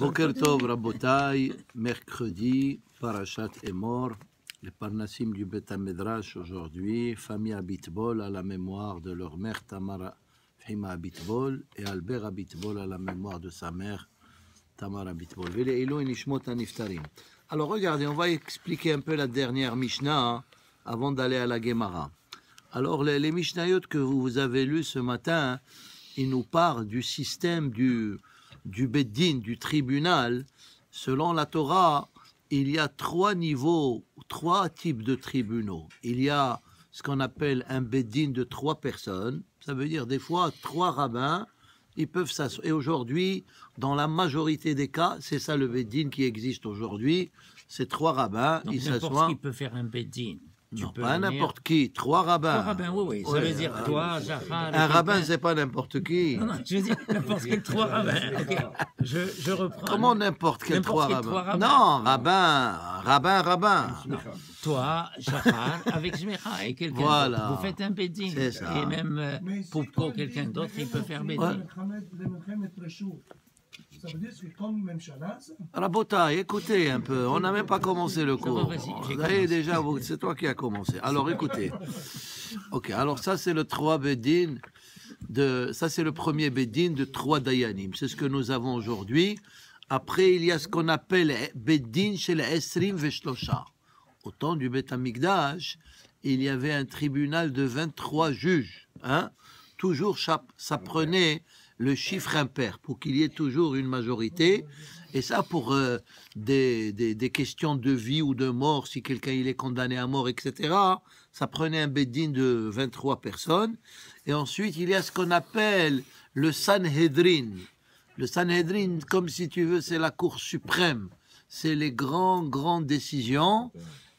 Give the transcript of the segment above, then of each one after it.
Boker Tov Rabotai, mercredi, Parashat Emor, les Parnassim du Beth Midrash aujourd'hui, famille Abitbol à la mémoire de leur mère Tamara Fhima Abitbol et Albert Abitbol à la mémoire de sa mère Tamara Abitbol. Alors regardez, on va expliquer un peu la dernière Mishnah avant d'aller à la Gemara. Alors les Mishnayot que vous avez lus ce matin, ils nous parlent du système du Beddin, du tribunal. Selon la Torah, il y a trois niveaux, trois types de tribunaux. Il y a ce qu'on appelle un Beddin de trois personnes. Ça veut dire des fois trois rabbins, ils peuvent s'asseoir. Et aujourd'hui, dans la majorité des cas, c'est ça le Beddin qui existe aujourd'hui. C'est trois rabbins, donc, ils s'assoient. N'importe qui peut faire un Beddin. Non, pas n'importe qui, trois rabbins. Trois rabbins, oui. Ça veut dire toi, Jafar. Un rabbin, c'est pas n'importe qui. Non, je veux dire n'importe quel trois rabbins. Okay. Je reprends. Comment n'importe quel trois rabbins? Non, rabbin. Non. Toi, Jafar, avec Jmecha et quelqu'un voilà. d'autre. Vous faites un Beddin. C'est ça. Et même pour quelqu'un d'autre, il peut faire Beddin. Ça veut dire que comme Memchala, Rabota, écoutez un peu, on n'a même pas commencé le cours. Vous avez déjà, c'est toi qui as commencé. Alors écoutez. Ok, alors ça c'est le trois Beddin, ça c'est le premier Beddin de trois Dayanim. C'est ce que nous avons aujourd'hui. Après, il y a ce qu'on appelle Beddin chez les Esrim Veshlosha. Au temps du Beth Amikdash, il y avait un tribunal de 23 juges. Hein? Toujours, ça prenait le chiffre impair, pour qu'il y ait toujours une majorité, et ça pour des questions de vie ou de mort, si quelqu'un il est condamné à mort, etc., ça prenait un Beddin de 23 personnes, et ensuite il y a ce qu'on appelle le Sanhedrin. Le Sanhedrin, comme si tu veux, c'est la Cour suprême, c'est les grandes décisions,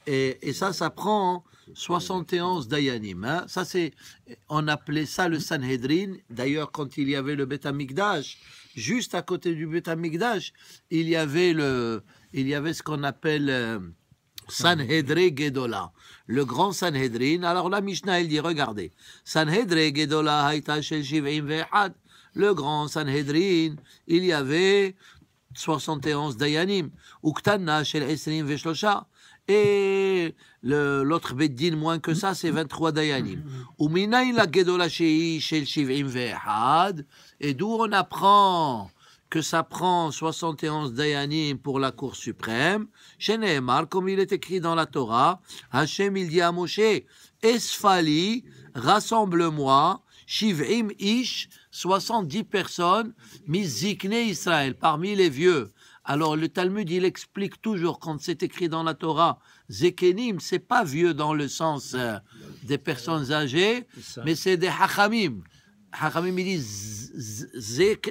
et ça prend 71 Dayanim. Hein. Ça, on appelait ça le Sanhedrin. D'ailleurs, quand il y avait le Beth Amikdash, juste à côté du Beth Amikdash, il y avait ce qu'on appelle Sanhedrin Gedola, le grand Sanhedrin. Alors la Mishnah, elle dit, regardez, Sanhedrin Gedola haïta shel shiv'im ve'echad, le grand Sanhedrin, il y avait 71 Dayanim, Uktana shel esrim ve'shlosha, et l'autre Beddin moins que ça, c'est 23 Dayanim. Uminaï la Gedola shei shel shiv'im ve'echad, et d'où on apprend que ça prend 71 Dayanim pour la Cour suprême. Chez Nehemar, comme il est écrit dans la Torah, Hachem il dit à Moshe, Esfali, rassemble-moi, Shiv'im ish, 70 personnes, Mizikne Israël, parmi les vieux. Alors le Talmud, il explique toujours, quand c'est écrit dans la Torah, Zekenim, c'est pas vieux dans le sens des personnes âgées, mais c'est des Hachamim. Hachamim, il dit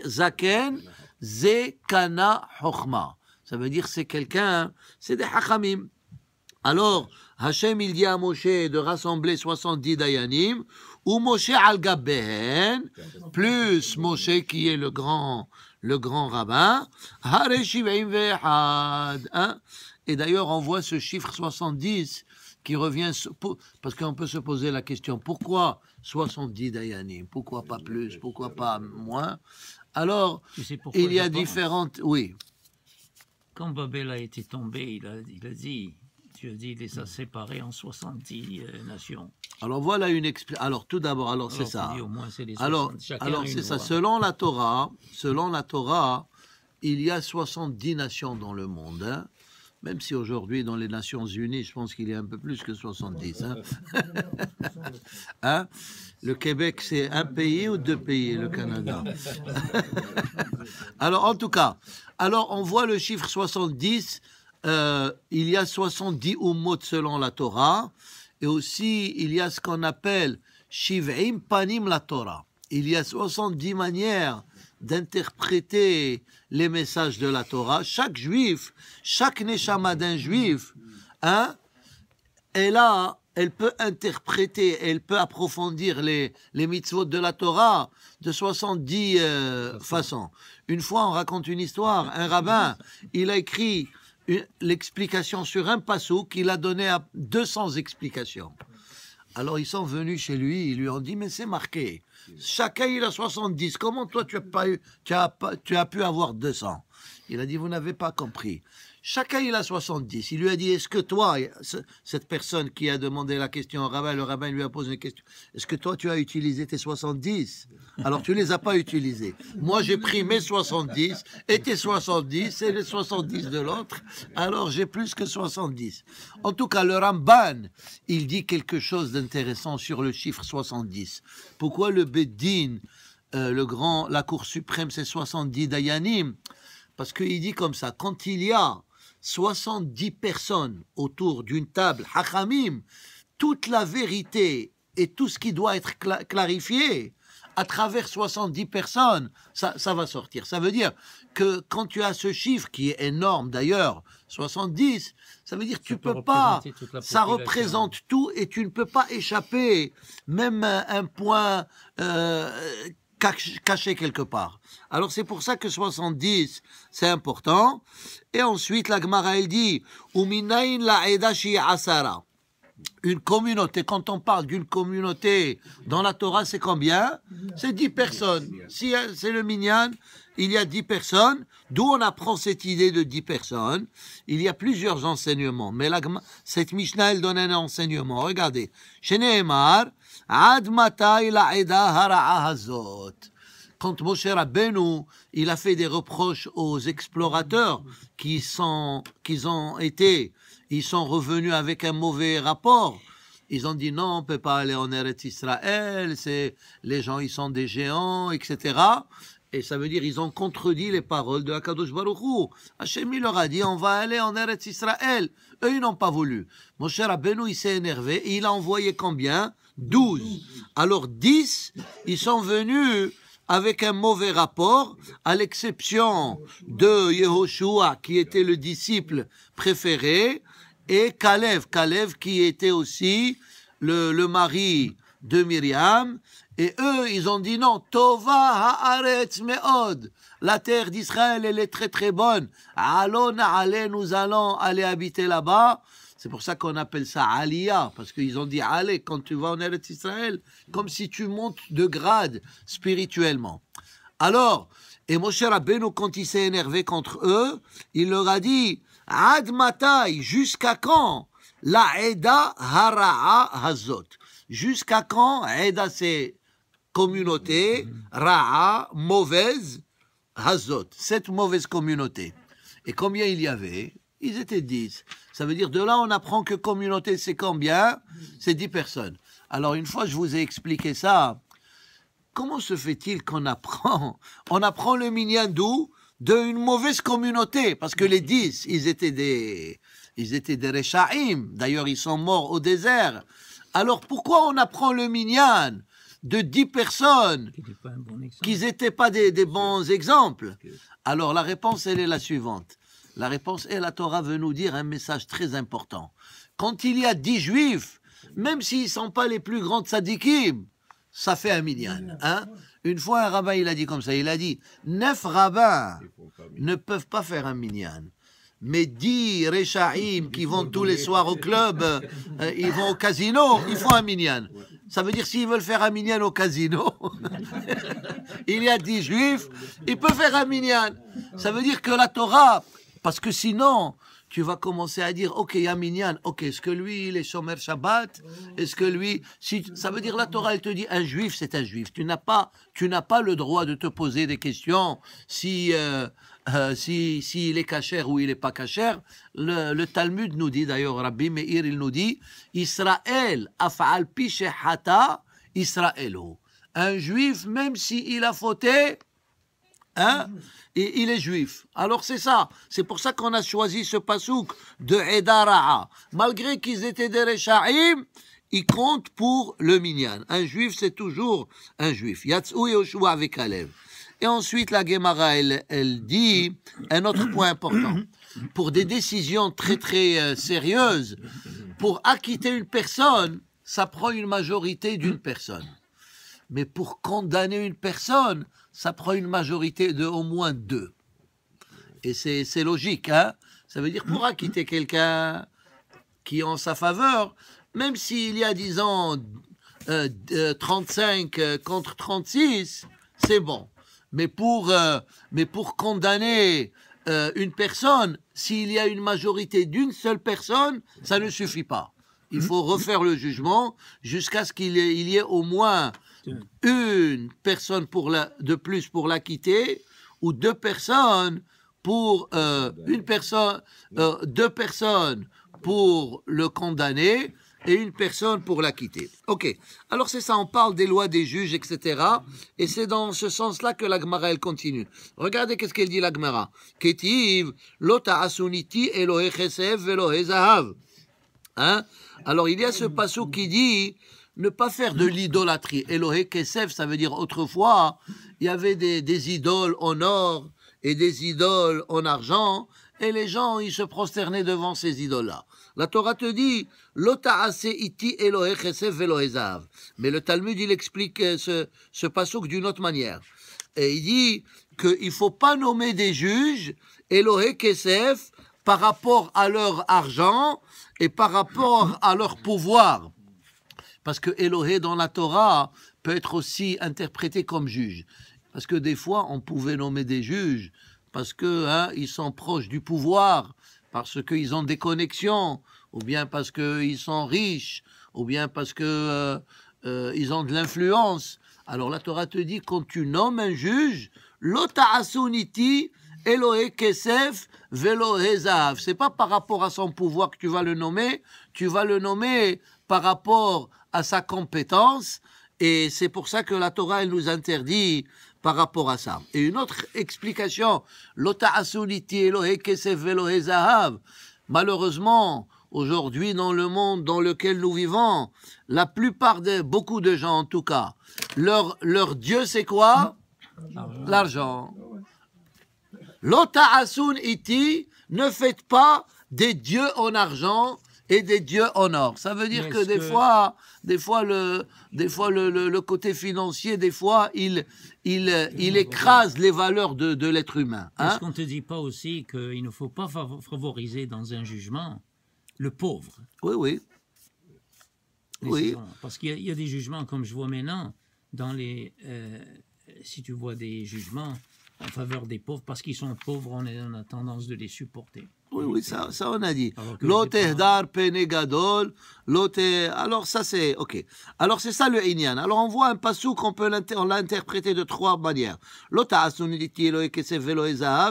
Zaken, Zekana Chochma. Ça veut dire c'est quelqu'un, c'est des Hachamim. Alors, Hachem, il dit à Moshe de rassembler 70 Dayanim, ou Moshe al-Gabbehen, plus Moshe qui est le grand rabbin, et d'ailleurs on voit ce chiffre 70 qui revient, parce qu'on peut se poser la question, pourquoi 70 Dayanim, pourquoi pas plus, pourquoi pas moins? Alors, il y a différentes... Oui. Quand Babel a été tombé, il a dit... Dieu dit, il les a séparés en 70 nations. Alors voilà une explication. Alors tout d'abord, c'est ça. Dit, au moins, c'est les 60, alors c'est ça. Selon la Torah, il y a 70 nations dans le monde. Hein. Même si aujourd'hui, dans les Nations Unies, je pense qu'il y a un peu plus que 70. Hein. Hein? Le Québec, c'est un pays ou deux pays, le Canada? Alors en tout cas, on voit le chiffre 70. Il y a 70 ummot selon la Torah, et aussi il y a ce qu'on appelle Shiv'im panim la Torah. Il y a 70 manières d'interpréter les messages de la Torah. Chaque juif, chaque neshama d'un juif, hein, elle peut interpréter, elle peut approfondir les mitzvot de la Torah de 70 façons. Une fois, on raconte une histoire, un rabbin, il a écrit l'explication sur un passouk qu'il a donné à 200 explications. Alors ils sont venus chez lui, ils lui ont dit, mais c'est marqué, Chacun, il a 70. Comment toi, tu as pu avoir 200? Il a dit, vous n'avez pas compris. Chacun, il a 70. Il lui a dit, est-ce que toi, cette personne qui a demandé la question au rabbin, le rabbin lui a posé une question, est-ce que toi, tu as utilisé tes 70? Alors, tu ne les as pas utilisés. Moi, j'ai pris mes 70 et tes 70 et les 70 de l'autre. Alors, j'ai plus que 70. En tout cas, le Ramban, il dit quelque chose d'intéressant sur le chiffre 70. Pourquoi le Beddin, la Cour suprême, c'est 70 Dayanim? Parce qu'il dit comme ça, quand il y a 70 personnes autour d'une table, Hachamim, toute la vérité et tout ce qui doit être clarifié à travers 70 personnes, ça va sortir. Ça veut dire que quand tu as ce chiffre, qui est énorme d'ailleurs, 70, ça veut dire que tu peux pas, ça représente tout et tu ne peux pas échapper, même un point caché quelque part. Alors c'est pour ça que 70, c'est important. Et ensuite, la Gemara, elle dit, Uminain la edashi asara. Une communauté, quand on parle d'une communauté dans la Torah, c'est combien? C'est 10 personnes. Si c'est le minyan, il y a 10 personnes. D'où on apprend cette idée de 10 personnes? Il y a plusieurs enseignements. Mais cette Mishnah, elle donne un enseignement. Regardez. Sheneemar, Ad matai la eda hara'a hazot. Quand Moshe Rabbeinu, il a fait des reproches aux explorateurs ils sont revenus avec un mauvais rapport. Ils ont dit non, on ne peut pas aller en Eretz Israël, les gens ils sont des géants, etc. Et ça veut dire ils ont contredit les paroles de Akadosh Baruch Hu. Hachem il leur a dit on va aller en Eretz Israël. Eux ils n'ont pas voulu. Moshe Rabbeinu il s'est énervé et il a envoyé combien? 12. Alors 10, ils sont venus avec un mauvais rapport, à l'exception de Yehoshua, qui était le disciple préféré, et Kalev qui était aussi le mari de Myriam, et eux, ils ont dit non, Tova haaretz me'od, la terre d'Israël, elle est très très bonne, Alon ale, nous allons aller habiter là-bas. C'est pour ça qu'on appelle ça Aliyah, parce qu'ils ont dit allez, quand tu vas en Eretz Israël, comme si tu montes de grade spirituellement. Alors, et Moshe Rabbeinu, quand il s'est énervé contre eux, il leur a dit Ad matai, jusqu'à quand? La Eda hara'a hazot. Jusqu'à quand? Eda, c'est communauté, Ra'a, mauvaise, hazot. Cette mauvaise communauté. Et combien il y avait? Ils étaient 10. Ça veut dire, de là, on apprend que communauté, c'est combien? C'est 10 personnes. Alors, une fois, je vous ai expliqué ça. Comment se fait-il qu'on apprend? On apprend le minyan d'où? D'une mauvaise communauté. Parce que les 10, ils étaient des Rechaim. D'ailleurs, ils sont morts au désert. Alors, pourquoi on apprend le minyan de 10 personnes qui n'étaient pas des bons exemples? Alors, la réponse, elle est la suivante. La réponse est, la Torah veut nous dire un message très important. Quand il y a 10 juifs, même s'ils ne sont pas les plus grands tzadikim, ça fait un minyan. Hein? Une fois, un rabbin, il a dit comme ça, il a dit, 9 rabbins ne peuvent pas faire un minyan. Mais 10 Rechaim qui vont tous les soirs au club, ils vont au casino, ils font un minyan. Ça veut dire s'ils veulent faire un minyan au casino, il y a 10 juifs, ils peuvent faire un minyan. Ça veut dire que la Torah... Parce que sinon, tu vas commencer à dire, ok, il y a minyan, ok, est-ce que lui, il est Shomer Shabbat? Est-ce que lui... ça veut dire, la Torah, elle te dit, un juif, c'est un juif. Tu n'as pas le droit de te poser des questions s'il est kasher ou il n'est pas kasher. Le Talmud nous dit, d'ailleurs, Rabbi Meir, il nous dit, Israël, af'al pi shehata, Israëlo. Un juif, même s'il a fauté, hein, et il est juif. Alors c'est ça. C'est pour ça qu'on a choisi ce pasouk de Eda Ra'a. Malgré qu'ils étaient des Rechaim, ils comptent pour le minyan. Un juif, c'est toujours un juif. Yatzou Yoshua avec Kalev. Et ensuite, la Gemara, elle dit un autre point important. Pour des décisions très très sérieuses, pour acquitter une personne, ça prend une majorité d'une personne. Mais pour condamner une personne, ça prend une majorité de au moins 2. Et c'est logique, hein? Ça veut dire pour acquitter quelqu'un qui est en sa faveur, même s'il y a, disons, 35 contre 36, c'est bon. Mais pour condamner une personne, s'il y a une majorité d'une seule personne, ça ne suffit pas. Il faut refaire le jugement jusqu'à ce qu'il y ait au moins une personne de plus pour l'acquitter ou deux personnes pour deux personnes pour le condamner et une personne pour l'acquitter. Ok, alors c'est ça, on parle des lois des juges, etc. Et c'est dans ce sens-là que la Gemara, elle continue. Regardez qu'est-ce qu'elle dit la Gemara. Ketiv, lo ta'asuniti Elohe chesef velohe zahav. Hein? Alors il y a ce passouk qui dit ne pas faire de l'idolâtrie. Elohe chesef, ça veut dire autrefois, il y avait des idoles en or et des idoles en argent, et les gens, ils se prosternaient devant ces idoles-là. La Torah te dit, lo ta'ase iti Elohe chesef velohe zahav. Mais le Talmud, il explique ce passouk d'une autre manière. Et il dit qu'il ne faut pas nommer des juges Elohe chesef par rapport à leur argent et par rapport à leur pouvoir. Parce que Elohé dans la Torah peut être aussi interprété comme juge. Parce que des fois, on pouvait nommer des juges parce que ils sont proches du pouvoir, parce qu'ils ont des connexions, ou bien parce qu'ils sont riches, ou bien parce que ils ont de l'influence. Alors la Torah te dit, quand tu nommes un juge, lo ta'asuniti Elohe kesef velohe zahav. C'est pas par rapport à son pouvoir que tu vas le nommer par rapport à sa compétence, et c'est pour ça que la Torah, elle nous interdit par rapport à ça. Et une autre explication, lo ta'asuniti Elohe kesef velohe zahav. Malheureusement, aujourd'hui, dans le monde dans lequel nous vivons, la plupart beaucoup de gens en tout cas, leur Dieu c'est quoi? L'argent. Lo ta'asun iti, ne faites pas des dieux en argent et des dieux en or. Ça veut dire que des fois le côté financier, des fois il écrase les valeurs de l'être humain. Est-ce qu'on ne te dit pas aussi qu'il ne faut pas favoriser dans un jugement le pauvre? Oui. Oui. Parce qu'il y a des jugements, comme je vois maintenant, si tu vois des jugements en faveur des pauvres, parce qu'ils sont pauvres, on a tendance de les supporter. Oui, ça on a dit. L'otehdar penegadol, alors ça c'est, ok. Alors c'est ça le inyan. Alors on voit un passouk qu'on peut l'interpréter de trois manières.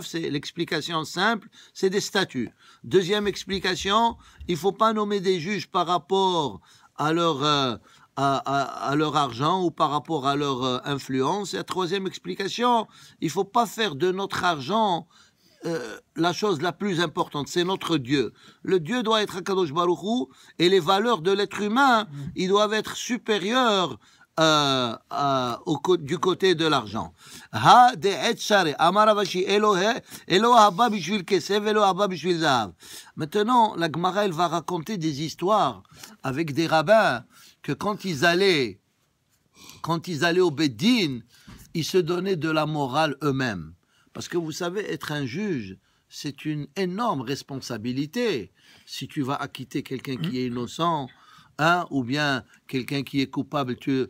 C'est l'explication simple, c'est des statuts. Deuxième explication, il faut pas nommer des juges par rapport à leur argent ou par rapport à leur influence. Et la troisième explication, il ne faut pas faire de notre argent la chose la plus importante, c'est notre Dieu. Le Dieu doit être Akadosh Baruch Hu, et les valeurs de l'être humain, ils doivent être supérieures du côté de l'argent. Maintenant, la Gemara, elle va raconter des histoires avec des rabbins que quand ils allaient au Beddin, ils se donnaient de la morale eux-mêmes. Parce que vous savez, être un juge, c'est une énorme responsabilité. Si tu vas acquitter quelqu'un qui est innocent, ou bien quelqu'un qui est coupable, tu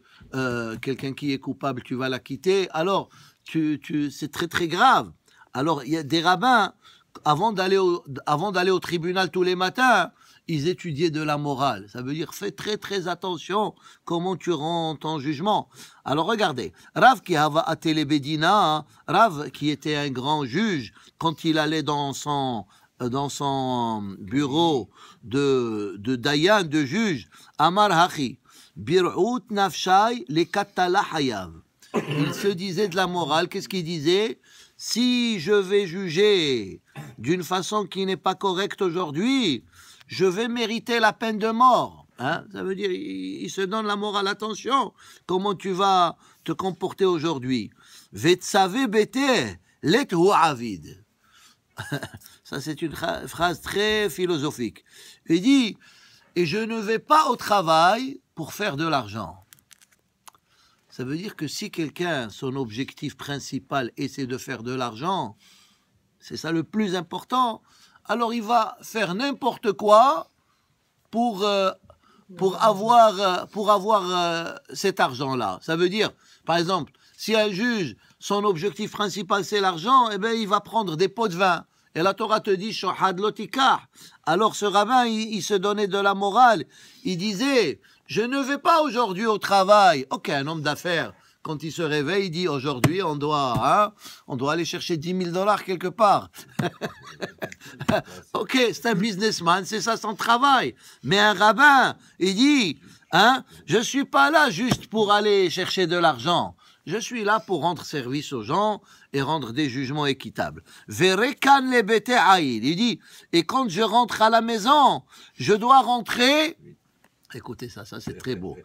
vas l'acquitter. Alors, c'est très très grave. Alors, il y a des rabbins, avant d'aller au tribunal tous les matins, ils étudiaient de la morale. Ça veut dire, fais très très attention comment tu rends ton jugement. Alors regardez, Rav qui avait attelé Bedina, Rav qui était un grand juge, quand il allait dans son bureau de Dayan, de juge, Amar Hachi, Bir'ut Nafshai le Katala Hayav. Il se disait de la morale, qu'est-ce qu'il disait? Si je vais juger d'une façon qui n'est pas correcte aujourd'hui, je vais mériter la peine de mort. Ça veut dire, il se donne la morale. Attention, comment tu vas te comporter aujourd'hui. Vetsave bete, let hu avid. Ça, c'est une phrase très philosophique. Il dit, et je ne vais pas au travail pour faire de l'argent. Ça veut dire que si quelqu'un, son objectif principal, c'est de faire de l'argent, c'est ça le plus important, alors il va faire n'importe quoi pour pour avoir cet argent-là. Ça veut dire, par exemple, si un juge, son objectif principal c'est l'argent, eh bien il va prendre des pots de vin. Et la Torah te dit, shohad lotikar. Alors ce rabbin, il se donnait de la morale. Il disait, je ne vais pas aujourd'hui au travail. Ok, un homme d'affaires, quand il se réveille, il dit, aujourd'hui, on doit aller chercher $10,000 quelque part. Ok, c'est un businessman, c'est ça son travail. Mais un rabbin, il dit, je suis pas là juste pour aller chercher de l'argent. Je suis là pour rendre service aux gens et rendre des jugements équitables. Verekan le bete aïl. Il dit, et quand je rentre à la maison, je dois rentrer. Écoutez ça c'est très beau.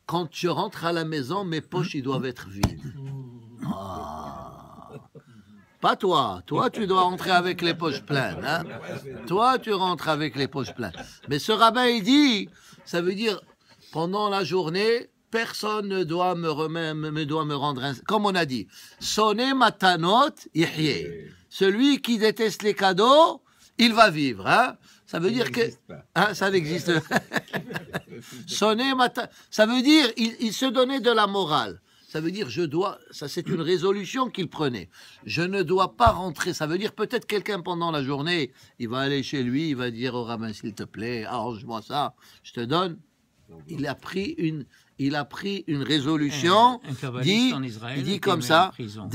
Quand je rentre à la maison, mes poches, ils doivent être vides. Ah. Pas toi. Toi, tu dois rentrer avec les poches pleines. Hein? Toi, tu rentres avec les poches pleines. Mais ce rabbin, il dit, ça veut dire, pendant la journée, personne ne doit me rendre... Comme on a dit, sonner matanot, yihye. Celui qui déteste les cadeaux, il va vivre. Hein? Ça veut dire que... ça n'existe pas. Sonner matanot... Ça veut dire, il se donnait de la morale. Ça veut dire, ça c'est une résolution qu'il prenait. Je ne dois pas rentrer. Ça veut dire, peut-être quelqu'un pendant la journée, il va aller chez lui, il va dire au rabbin, s'il te plaît, arrange-moi ça, je te donne. Il a pris une résolution. Un kabbaliste en Israël il dit était comme mis ça. en prison.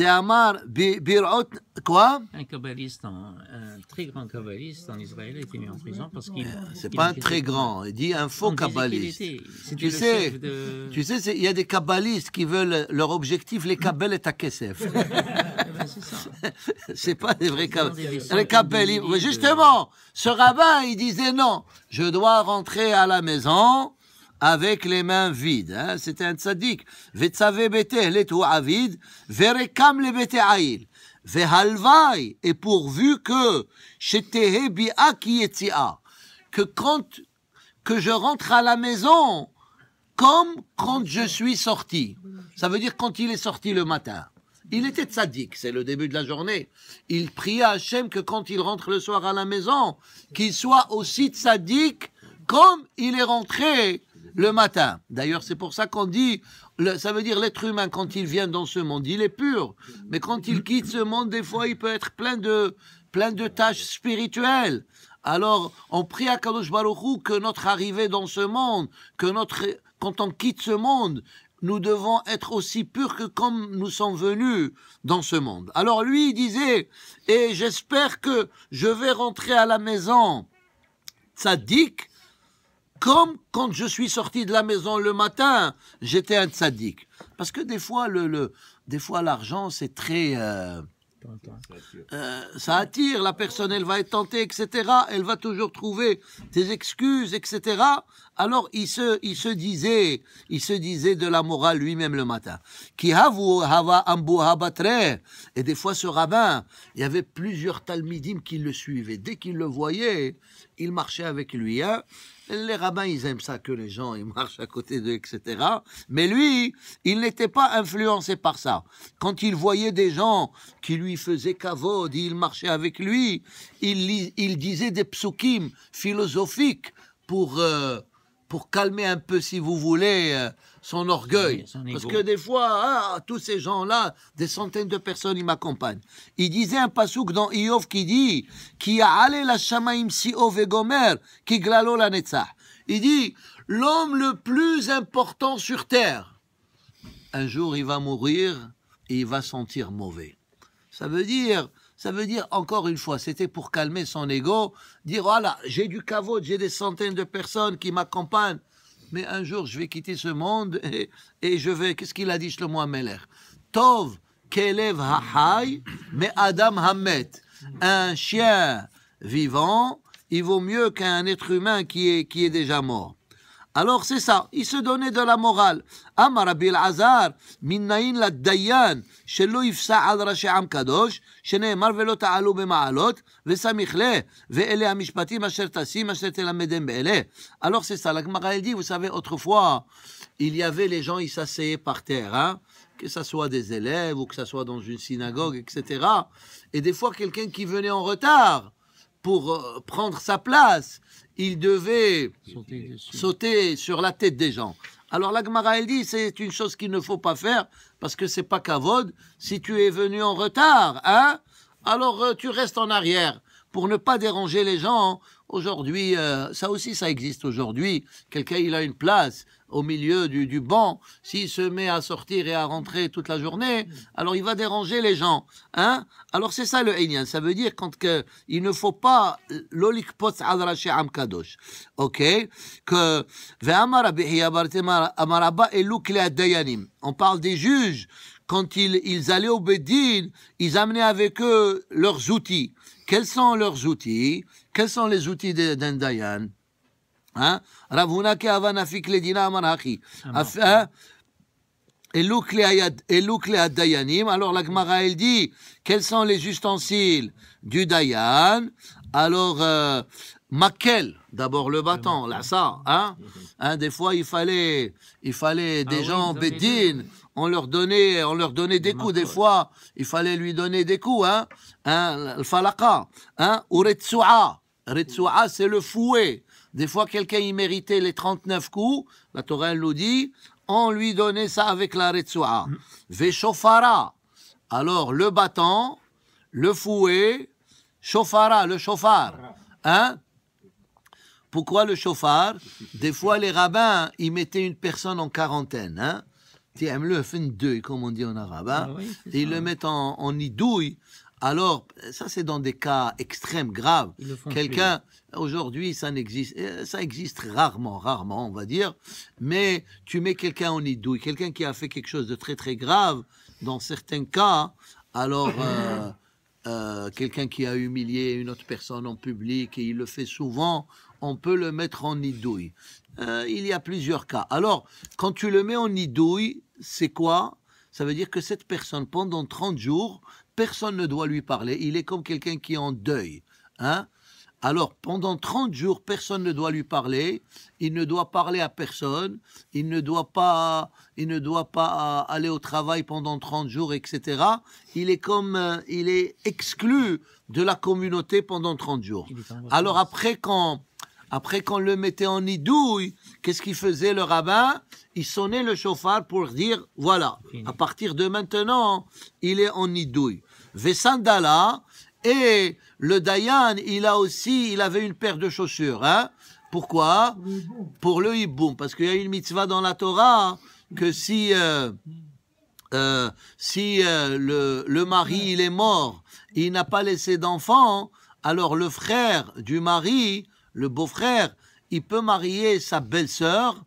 Quoi? Un très grand kabbaliste en Israël a été mis en prison parce qu'il. C'est pas un très grand. Il dit un faux kabbaliste. Tu sais, il y a des kabbalistes qui veulent leur objectif, les kabbel et takesef. C'est ça. C'est pas des vrais kabbalistes. Les kabbalistes. Justement, ce rabbin, il disait non, je dois rentrer à la maison avec les mains vides. Hein? C'était un tzaddik. Vetzave bete letu avid, verekam le bete aïl. Vehalvai, et pourvu que shetehe bi'a ki yetzia, que je rentre à la maison comme quand je suis sorti. Ça veut dire quand il est sorti le matin. Il était tzaddik, c'est le début de la journée. Il priait à Hachem que quand il rentre le soir à la maison, qu'il soit aussi tzaddik comme il est rentré le matin. D'ailleurs, c'est pour ça qu'on dit, ça veut dire l'être humain, quand il vient dans ce monde, il est pur. Mais quand il quitte ce monde, des fois, il peut être plein de tâches spirituelles. Alors, on prie à Kadosh Baruch Hu que notre arrivée dans ce monde, quand on quitte ce monde, nous devons être aussi purs que comme nous sommes venus dans ce monde. Alors lui, il disait, et j'espère que je vais rentrer à la maison tzaddik, comme quand je suis sorti de la maison le matin, j'étais un tzaddik. Parce que des fois, l'argent, c'est très... ça attire, la personne, elle va être tentée, etc. Elle va toujours trouver des excuses, etc. Alors, il se disait de la morale lui-même le matin. Et des fois, ce rabbin, il y avait plusieurs talmidim qui le suivaient. Dès qu'ils le voyaient, il marchait avec lui. Hein. Les rabbins, ils aiment ça que les gens, ils marchent à côté d'eux, etc. Mais lui, il n'était pas influencé par ça. Quand il voyait des gens qui lui faisaient kavod, il marchait avec lui, il disait des psukim philosophiques pour calmer un peu, si vous voulez, son orgueil. Oui, parce que des fois, tous ces gens-là, des centaines de personnes, ils m'accompagnent. Il disait un pasouk dans Iyov qui dit Ki ya'ale la shamaim si'o vegomer, ki glalo la netzach. Il dit, l'homme le plus important sur terre, un jour il va mourir et il va sentir mauvais. Ça veut dire, encore une fois, c'était pour calmer son ego, dire, voilà, j'ai du kavod, j'ai des centaines de personnes qui m'accompagnent, mais un jour, je vais quitter ce monde et je vais, qu'est-ce qu'il a dit, Shlomo HaMelech? Tov kelev ha'hay, mais Adam hamet. Un chien vivant, il vaut mieux qu'un être humain qui est déjà mort. Alors c'est ça, il se donnait de la morale. Amar Rabbi Elazar, minnaïn la dayan, shelo yifsa al rashi am kadosh, sheneemar velo ta'alu b'ma'alot, vesamich le, ve'ele hamishpatim asher tasim, asher telamedem be'ele. Alors c'est ça, la Gemara elle dit, vous savez, autrefois, il y avait les gens, ils s'asseyaient par terre, hein, que ça soit des élèves ou que ça soit dans une synagogue, etc. Et des fois, quelqu'un qui venait en retard, pour prendre sa place, il devait sauter sur la tête des gens. Alors la Gemara, elle dit, c'est une chose qu'il ne faut pas faire, parce que c'est pas kavod. Si tu es venu en retard, hein, alors tu restes en arrière, pour ne pas déranger les gens. Aujourd'hui, ça aussi, ça existe aujourd'hui. Quelqu'un, il a une place au milieu du banc. S'il se met à sortir et à rentrer toute la journée, alors il va déranger les gens. Hein? Alors c'est ça le Einyan. Ça veut dire il ne faut pas l'olikpot adraché am kadosh. Ok? Que on parle des juges. Quand ils allaient au Beddin, ils amenaient avec eux leurs outils. Quels sont leurs outils? Quels sont les outils d'un Dayan? Hein? Rav Huna ke hava nafik ledina amar hachi. Elou kle dayanim. Alors la Gemara, elle dit, quels sont les ustensiles du Dayan? Alors, makel, d'abord le bâton, là ça, hein? Des fois il fallait des gens Beddin, on leur donnait des coups, des fois il fallait lui donner des coups, le falaka, ou retsoua, c'est le fouet. Des fois quelqu'un il méritait les 39 coups, la Torah elle nous dit, on lui donnait ça avec la retsoua. Veshofara, alors le bâton, le fouet, shofara, le chauffard, hein? Pourquoi le chauffard? Des fois, les rabbins, ils mettaient une personne en quarantaine, hein? Le fin deux, comme on dit en arabe, hein? Oui, et ils le mettent en nidouille. Alors, ça, c'est dans des cas extrêmes, graves. Quelqu'un, aujourd'hui, ça existe rarement, on va dire. Mais tu mets quelqu'un en nidouille, quelqu'un qui a fait quelque chose de très, très grave, dans certains cas, alors... quelqu'un qui a humilié une autre personne en public, et il le fait souvent, on peut le mettre en nidouille. Il y a plusieurs cas. Alors, quand tu le mets en nidouille, c'est quoi? Ça veut dire que cette personne, pendant 30 jours, personne ne doit lui parler. Il est comme quelqu'un qui est en deuil. Hein? Alors, pendant 30 jours, personne ne doit lui parler. Il ne doit parler à personne. Il ne doit pas aller au travail pendant 30 jours, etc. Il est exclu de la communauté pendant 30 jours. Alors, après, quand le mettait en nidouille, qu'est-ce qu'il faisait le rabbin? Il sonnait le chauffard pour dire, voilà, à partir de maintenant, il est en nidouille. Vesandala, et le Dayan, il avait une paire de chaussures. Hein? Pourquoi? Pour le hiboum. Parce qu'il y a une mitzvah dans la Torah que si le mari il est mort, il n'a pas laissé d'enfant, alors le frère du mari, le beau-frère, il peut marier sa belle-sœur,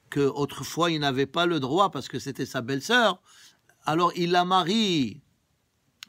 que autrefois il n'avait pas le droit parce que c'était sa belle-sœur. Alors il la marie.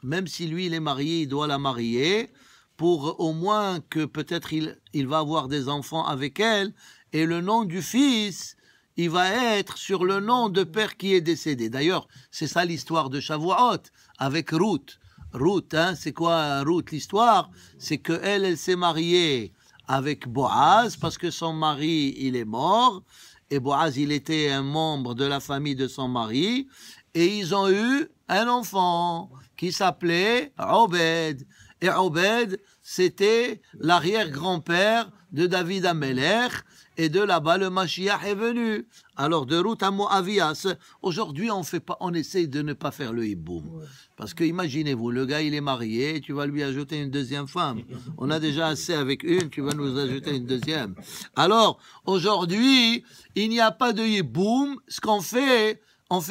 Même si lui, il est marié, il doit la marier pour au moins que peut-être il va avoir des enfants avec elle. Et le nom du fils, il va être sur le nom de père qui est décédé. D'ailleurs, c'est ça l'histoire de Shavuot avec Ruth. Ruth, hein, c'est quoi Ruth? L'histoire, c'est qu'elle s'est mariée avec Boaz parce que son mari, il est mort. Et Boaz, il était un membre de la famille de son mari. Et ils ont eu un enfant qui s'appelait Obed. Et Obed, c'était l'arrière-grand-père de David Amelech. Et de là-bas, le Mashiach est venu. Alors, de Ruth à Moavias, aujourd'hui, on essaye de ne pas faire le hiboum. Ouais. Parce que, imaginez-vous, le gars, il est marié, tu vas lui ajouter une deuxième femme. On a déjà assez avec une, tu vas nous ajouter une deuxième. Alors, aujourd'hui, il n'y a pas de hiboum. Ce qu'on fait,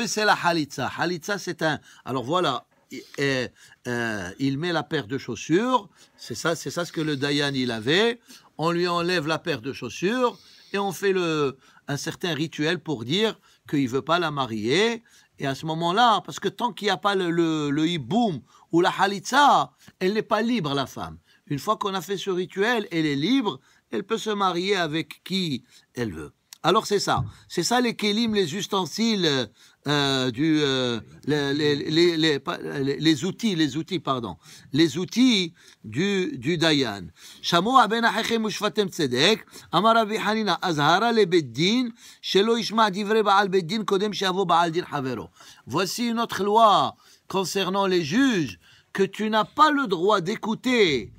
c'est la halitza. Halitza, c'est un... Alors, voilà. Il met la paire de chaussures, c'est ça ce que le Dayan il avait, on lui enlève la paire de chaussures et on fait un certain rituel pour dire qu'il ne veut pas la marier, et à ce moment-là, parce que tant qu'il n'y a pas le hiboum ou la halitza, elle n'est pas libre la femme. Une fois qu'on a fait ce rituel, elle est libre, elle peut se marier avec qui elle veut. Alors c'est ça les kélim, les ustensiles les outils du Dayan. Shamoa ben achechem ushvatem tzedek, amar Rabbi Hanina, azhara le beddin, shelo yishma divrei ba'al beddin kodem she'avo ba'al din havero. Voici une autre loi concernant les juges, que tu n'as pas le droit d'écouter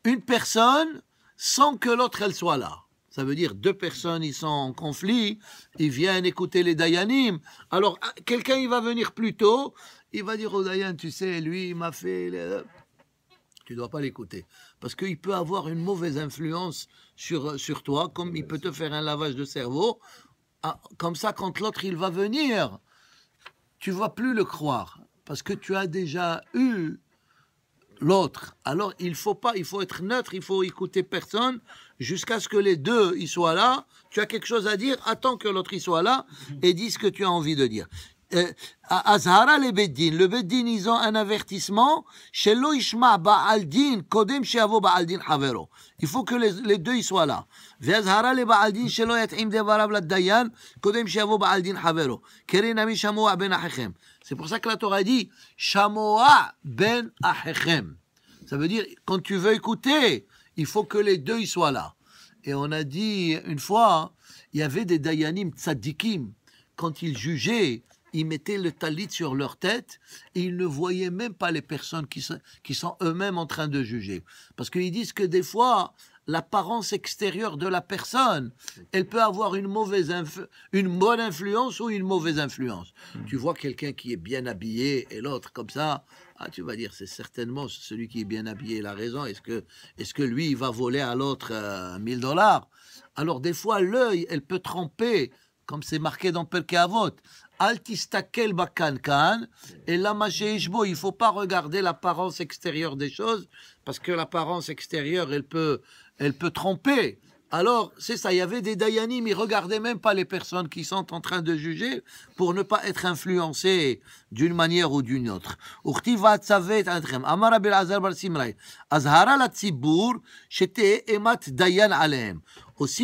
une personne sans que l'autre elle soit là. Ça veut dire deux personnes, ils sont en conflit, ils viennent écouter les Dayanim. Alors, quelqu'un, il va venir plus tôt, il va dire au Dayan, tu sais, lui, il m'a fait... Tu ne dois pas l'écouter. Parce qu'il peut avoir une mauvaise influence sur toi, comme il peut te faire un lavage de cerveau. Comme ça, quand l'autre, il va venir, tu ne vas plus le croire. Parce que tu as déjà eu l'autre. Alors, il faut être neutre, il faut écouter personne jusqu'à ce que les deux ils soient là. Tu as quelque chose à dire, attends que l'autre il soit là et dis ce que tu as envie de dire. Azhara les beddin. Le beddin, ils ont un avertissement. Shelo ishma ba'al din kodem she'avo ba'al din havero. Il faut que les deux ils soient là. Ve'azhara le ba'al din shelo yat'im devarav l'dayan kodem she'avo ba'al din havero. Kerinami shamoa ben achechem. C'est pour ça que la Torah dit shamoa ben achechem. Ça veut dire quand tu veux écouter, il faut que les deux ils soient là. Et on a dit une fois, il y avait des dayanim tzadikim quand ils jugeaient. Ils mettaient le talit sur leur tête et ils ne voyaient même pas les personnes qui sont eux-mêmes en train de juger. Parce qu'ils disent que des fois, l'apparence extérieure de la personne, elle peut avoir une bonne influence ou une mauvaise influence. Tu vois quelqu'un qui est bien habillé et l'autre comme ça, tu vas dire, c'est certainement celui qui est bien habillé la raison. Est-ce que lui, il va voler à l'autre $1000 ? Alors des fois, l'œil, elle peut tromper, comme c'est marqué dans Pirkei Avot. Al tistakel bakankan, et là, il ne faut pas regarder l'apparence extérieure des choses, parce que l'apparence extérieure, elle peut tromper. Alors, c'est ça, il y avait des dayanim, ils ne regardaient même pas les personnes qui sont en train de juger, pour ne pas être influencés d'une manière ou d'une autre. Aussi,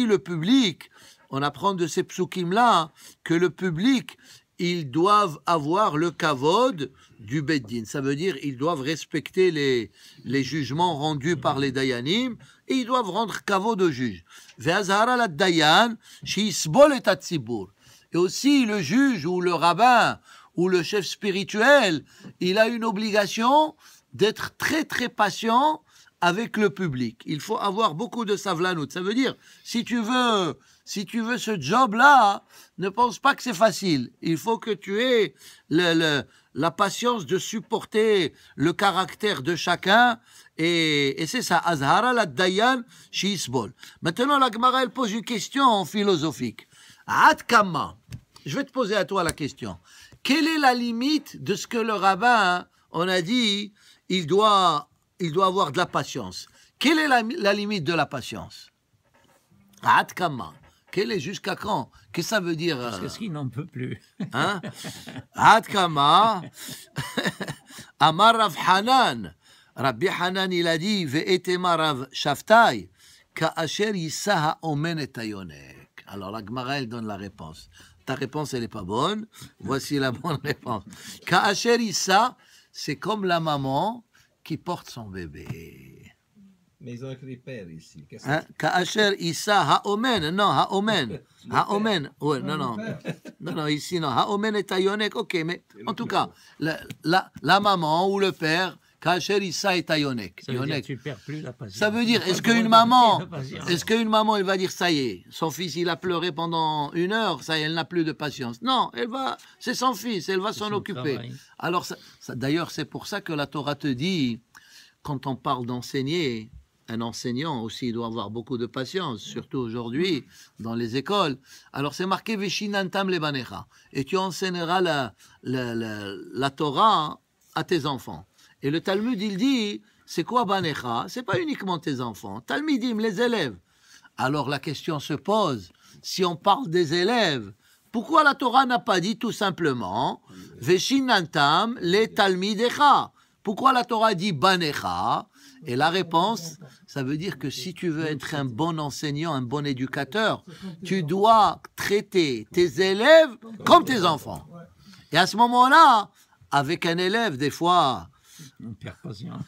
le public, on apprend de ces psukim-là que le public, ils doivent avoir le kavod du beddin. Ça veut dire ils doivent respecter les jugements rendus par les dayanim et ils doivent rendre kavod au juge. Ve'azhara la dayan she'isbol et atzibur. Et aussi le juge ou le rabbin ou le chef spirituel, il a une obligation d'être très très patient avec le public. Il faut avoir beaucoup de savlanout. Ça veut dire, si tu veux ce job-là, ne pense pas que c'est facile. Il faut que tu aies la patience de supporter le caractère de chacun. Et c'est ça. Azhara la dayan shi'isbol. Maintenant, la Gemara, elle pose une question philosophique. Ad kama. Je vais te poser à toi la question. Quelle est la limite de ce que le rabbin, on a dit, il doit avoir de la patience. Quelle est la limite de la patience? Ad kama. Quelle est jusqu'à quand? Qu'est-ce que ça veut dire? Parce qu'il n'en peut plus. Hein? Ad kama. Amar Rav Hanan. Rabbi Hanan, il a dit, ve'etema Rav Shaftai, ka'asher yissa ha'omen et hayonek. Alors la Gemara, elle donne la réponse. Ta réponse, elle n'est pas bonne. Voici la bonne réponse. Ka'asher yissa, c'est comme la maman qui porte son bébé. Mais ils ont écrit père ici. Ka'asher Issa ha'omen, non, ha'omen. Ha'omen, ouais, non, ici, non. Ha'omen et tayonek, ok, mais en tout cas, la maman ou le père, Ka'asher Issa et tayonek. Ça veut dire que tu ne perds plus la patience. Ça veut dire, est-ce qu'une maman, elle va dire, ça y est, son fils, il a pleuré pendant 1 heure, ça y est, elle n'a plus de patience. Non, c'est son fils, elle va s'en occuper. Travail. Alors, d'ailleurs, c'est pour ça que la Torah te dit, quand on parle d'enseigner, un enseignant aussi doit avoir beaucoup de patience, surtout aujourd'hui dans les écoles. Alors c'est marqué Veshinantam lebanecha, et tu enseigneras la Torah à tes enfants. Et le Talmud il dit, c'est quoi banecha? C'est pas uniquement tes enfants, Talmidim, les élèves. Alors la question se pose, si on parle des élèves, pourquoi la Torah n'a pas dit tout simplement Veshinantam le talmidecha? Pourquoi la Torah dit banecha? Et la réponse, ça veut dire que si tu veux être un bon enseignant, un bon éducateur, tu dois traiter tes élèves comme tes enfants. Et à ce moment-là, avec un élève, des fois, On perd patience.